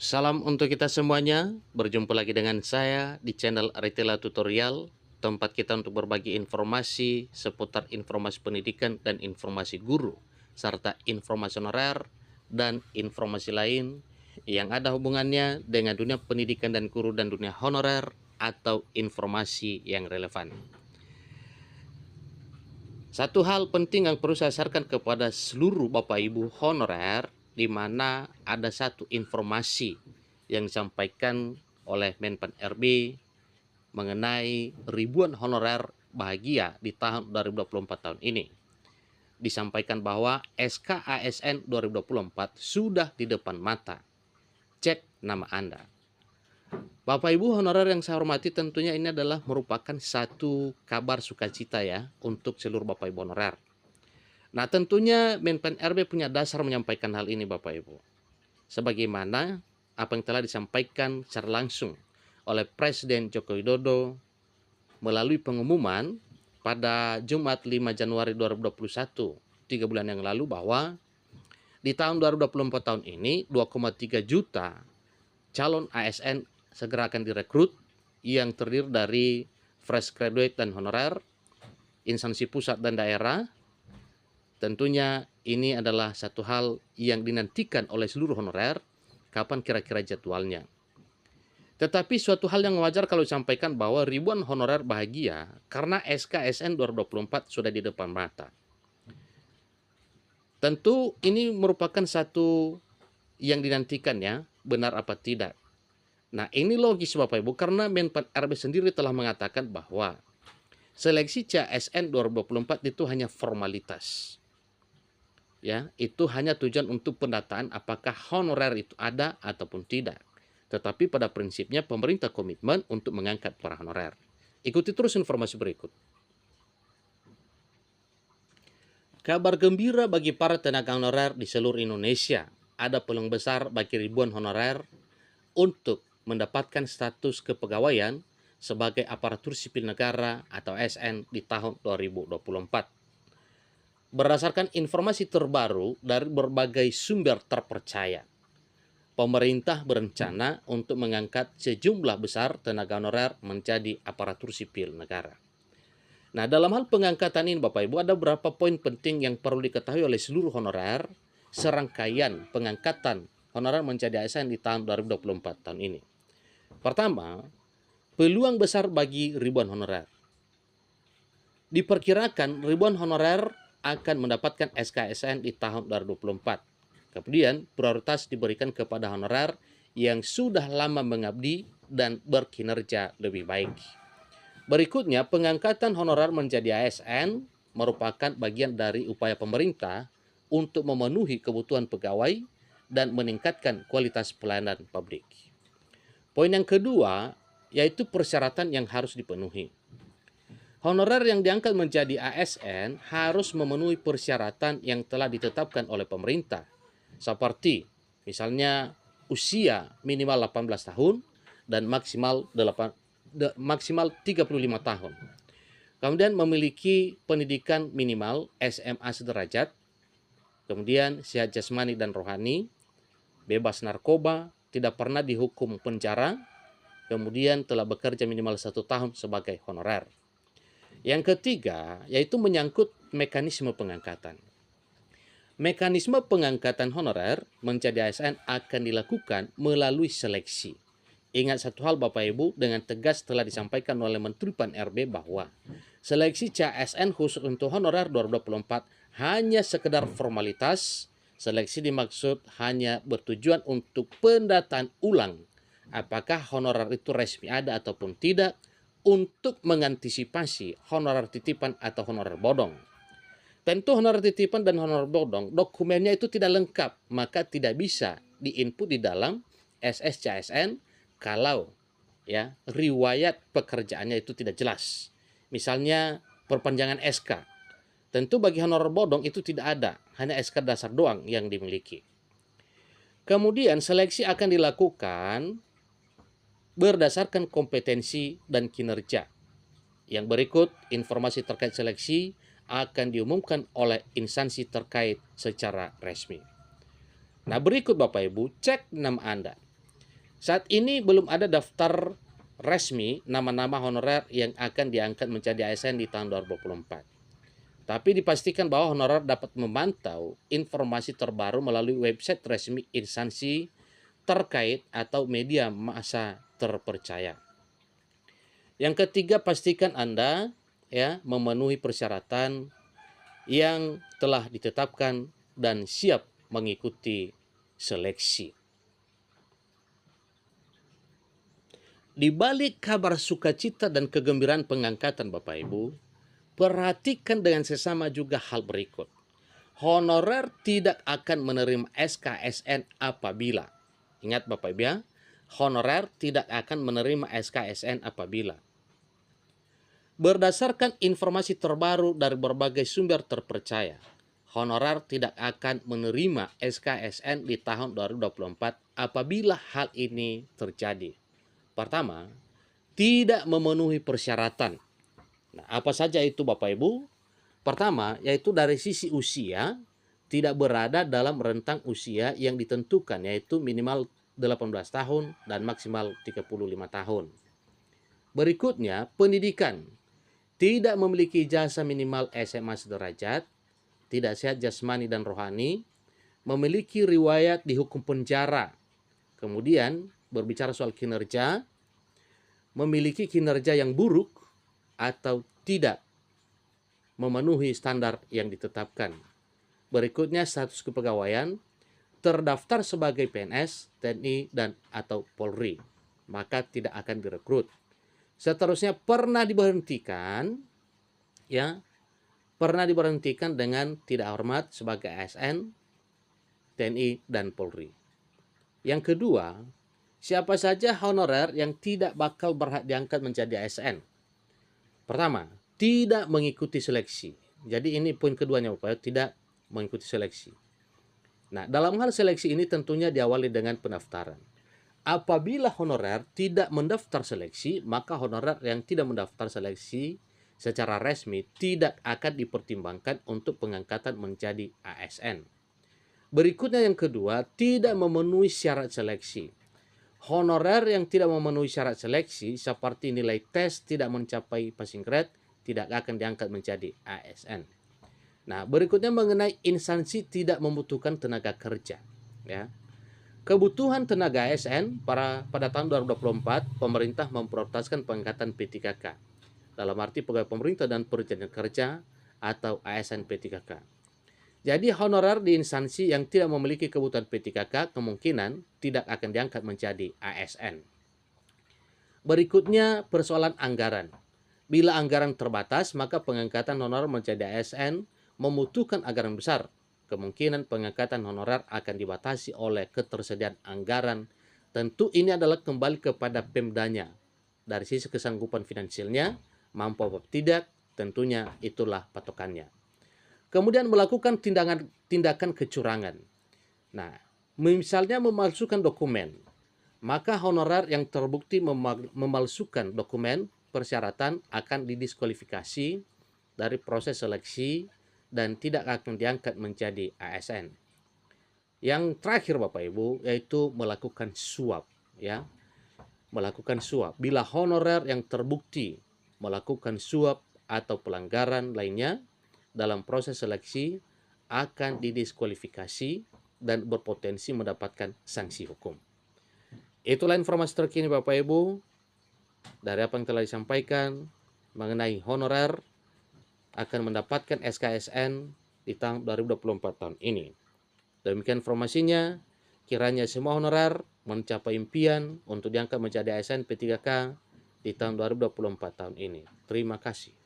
Salam untuk kita semuanya, berjumpa lagi dengan saya di channel Aritela Tutorial, tempat kita untuk berbagi informasi seputar informasi pendidikan dan informasi guru, serta informasi honorer dan informasi lain yang ada hubungannya dengan dunia pendidikan dan guru dan dunia honorer atau informasi yang relevan. Satu hal penting yang perlu saya sarankan kepada seluruh Bapak Ibu honorer, di mana ada satu informasi yang disampaikan oleh Menpan RB mengenai ribuan honorer bahagia di tahun 2024 tahun ini. Disampaikan bahwa SK ASN 2024 sudah di depan mata. Cek nama Anda. Bapak Ibu honorer yang saya hormati, tentunya ini adalah merupakan satu kabar sukacita ya untuk seluruh Bapak Ibu honorer. Nah, tentunya Menpan RB punya dasar menyampaikan hal ini Bapak Ibu. Sebagaimana apa yang telah disampaikan secara langsung oleh Presiden Joko Widodo melalui pengumuman pada Jumat 5 Januari 2021, 3 bulan yang lalu, bahwa di tahun 2024 tahun ini 2,3 juta calon ASN segera akan direkrut yang terdiri dari fresh graduate dan honorer, instansi pusat dan daerah. Tentunya ini adalah satu hal yang dinantikan oleh seluruh honorer, kapan kira-kira jadwalnya. Tetapi suatu hal yang wajar kalau disampaikan bahwa ribuan honorer bahagia karena SKSN 2024 sudah di depan mata. Tentu ini merupakan satu yang dinantikan ya, benar apa tidak. Nah, ini logis Bapak Ibu, karena Menpan RB sendiri telah mengatakan bahwa seleksi CASN 2024 itu hanya formalitas. Ya, itu hanya tujuan untuk pendataan apakah honorer itu ada ataupun tidak. Tetapi pada prinsipnya pemerintah komitmen untuk mengangkat para honorer. Ikuti terus informasi berikut. Kabar gembira bagi para tenaga honorer di seluruh Indonesia. Ada peluang besar bagi ribuan honorer untuk mendapatkan status kepegawaian sebagai aparatur sipil negara atau ASN di tahun 2024. Berdasarkan informasi terbaru dari berbagai sumber terpercaya, pemerintah berencana untuk mengangkat sejumlah besar tenaga honorer menjadi aparatur sipil negara. Nah, dalam hal pengangkatan ini Bapak Ibu, ada beberapa poin penting yang perlu diketahui oleh seluruh honorer serangkaian pengangkatan honorer menjadi ASN di tahun 2024 tahun ini. Pertama, peluang besar bagi ribuan honorer. Diperkirakan ribuan honorer akan mendapatkan SKSN di tahun 2024. Kemudian prioritas diberikan kepada honorer yang sudah lama mengabdi dan berkinerja lebih baik. Berikutnya, pengangkatan honorer menjadi ASN merupakan bagian dari upaya pemerintah untuk memenuhi kebutuhan pegawai dan meningkatkan kualitas pelayanan publik. Poin yang kedua, yaitu persyaratan yang harus dipenuhi. Honorer yang diangkat menjadi ASN harus memenuhi persyaratan yang telah ditetapkan oleh pemerintah, seperti misalnya usia minimal 18 tahun dan maksimal 35 tahun. Kemudian memiliki pendidikan minimal SMA sederajat, kemudian sehat jasmani dan rohani, bebas narkoba, tidak pernah dihukum penjara, kemudian telah bekerja minimal 1 tahun sebagai honorer. Yang ketiga, yaitu menyangkut mekanisme pengangkatan. Mekanisme pengangkatan honorer menjadi ASN akan dilakukan melalui seleksi. Ingat satu hal Bapak Ibu, dengan tegas telah disampaikan oleh Menteri Pan RB bahwa seleksi CASN khusus untuk honorer 2024 hanya sekedar formalitas. Seleksi dimaksud hanya bertujuan untuk pendataan ulang apakah honorer itu resmi ada ataupun tidak, untuk mengantisipasi honorer titipan atau honorer bodong. Tentu honorer titipan dan honorer bodong dokumennya itu tidak lengkap, maka tidak bisa diinput di dalam SSCASN kalau ya riwayat pekerjaannya itu tidak jelas. Misalnya perpanjangan SK. Tentu bagi honorer bodong itu tidak ada, hanya SK dasar doang yang dimiliki. Kemudian seleksi akan dilakukan berdasarkan kompetensi dan kinerja. Yang berikut informasi terkait seleksi akan diumumkan oleh instansi terkait secara resmi. Nah, berikut Bapak Ibu, cek nama Anda. Saat ini belum ada daftar resmi nama-nama honorer yang akan diangkat menjadi ASN di tahun 2024. Tapi dipastikan bahwa honorer dapat memantau informasi terbaru melalui website resmi instansi terkait atau media massa terpercaya. Yang ketiga, pastikan Anda memenuhi persyaratan yang telah ditetapkan dan siap mengikuti seleksi. Di balik kabar sukacita dan kegembiraan pengangkatan Bapak Ibu, perhatikan dengan sesama juga hal berikut. Honorer tidak akan menerima SKSN apabila, ingat Bapak Ibu ya, honorer tidak akan menerima SKSN apabila berdasarkan informasi terbaru dari berbagai sumber terpercaya, honorer tidak akan menerima SKSN di tahun 2024 apabila hal ini terjadi. Pertama, tidak memenuhi persyaratan. Nah, apa saja itu Bapak Ibu? Pertama, yaitu dari sisi usia, tidak berada dalam rentang usia yang ditentukan, yaitu minimal 18 tahun dan maksimal 35 tahun. Berikutnya, pendidikan. Tidak memiliki ijazah minimal SMA sederajat, tidak sehat jasmani dan rohani, memiliki riwayat di hukum penjara. Kemudian, berbicara soal kinerja, memiliki kinerja yang buruk atau tidak memenuhi standar yang ditetapkan. Berikutnya, status kepegawaian, terdaftar sebagai PNS, TNI, dan atau Polri, maka tidak akan direkrut. Seterusnya, pernah diberhentikan dengan tidak hormat sebagai ASN, TNI, dan Polri. Yang kedua, siapa saja honorer yang tidak bakal berhak diangkat menjadi ASN? Pertama, tidak mengikuti seleksi. Jadi ini poin keduanya Bapak, tidak mengikuti seleksi. Nah, dalam hal seleksi ini tentunya diawali dengan pendaftaran. Apabila honorer tidak mendaftar seleksi, maka honorer yang tidak mendaftar seleksi secara resmi tidak akan dipertimbangkan untuk pengangkatan menjadi ASN. Berikutnya yang kedua, tidak memenuhi syarat seleksi. Honorer yang tidak memenuhi syarat seleksi seperti nilai tes tidak mencapai passing grade tidak akan diangkat menjadi ASN. Nah, berikutnya mengenai instansi tidak membutuhkan tenaga kerja, ya. Kebutuhan tenaga ASN pada tahun 2024, pemerintah memprioritaskan pengangkatan P3K, dalam arti pegawai pemerintah dan perjanjian kerja atau ASN P3K. Jadi honorer di instansi yang tidak memiliki kebutuhan P3K kemungkinan tidak akan diangkat menjadi ASN. Berikutnya, persoalan anggaran. Bila anggaran terbatas, maka pengangkatan honorer menjadi ASN membutuhkan anggaran besar. Kemungkinan pengangkatan honorer akan dibatasi oleh ketersediaan anggaran. Tentu ini adalah kembali kepada Pemdanya. Dari sisi kesanggupan finansialnya, mampu atau tidak, tentunya itulah patokannya. Kemudian melakukan tindakan kecurangan. Nah, misalnya memalsukan dokumen, maka honorer yang terbukti memalsukan dokumen persyaratan akan didiskualifikasi dari proses seleksi dan tidak akan diangkat menjadi ASN. Yang terakhir Bapak Ibu, yaitu melakukan suap, ya. Melakukan suap. Bila honorer yang terbukti melakukan suap atau pelanggaran lainnya dalam proses seleksi akan didiskualifikasi dan berpotensi mendapatkan sanksi hukum. Itulah informasi terkini Bapak Ibu dari apa yang telah disampaikan mengenai honorer akan mendapatkan SKSN di tahun 2024 tahun ini. Demikian informasinya, kiranya semua honorer mencapai impian untuk diangkat menjadi ASN P3K di tahun 2024 tahun ini. Terima kasih.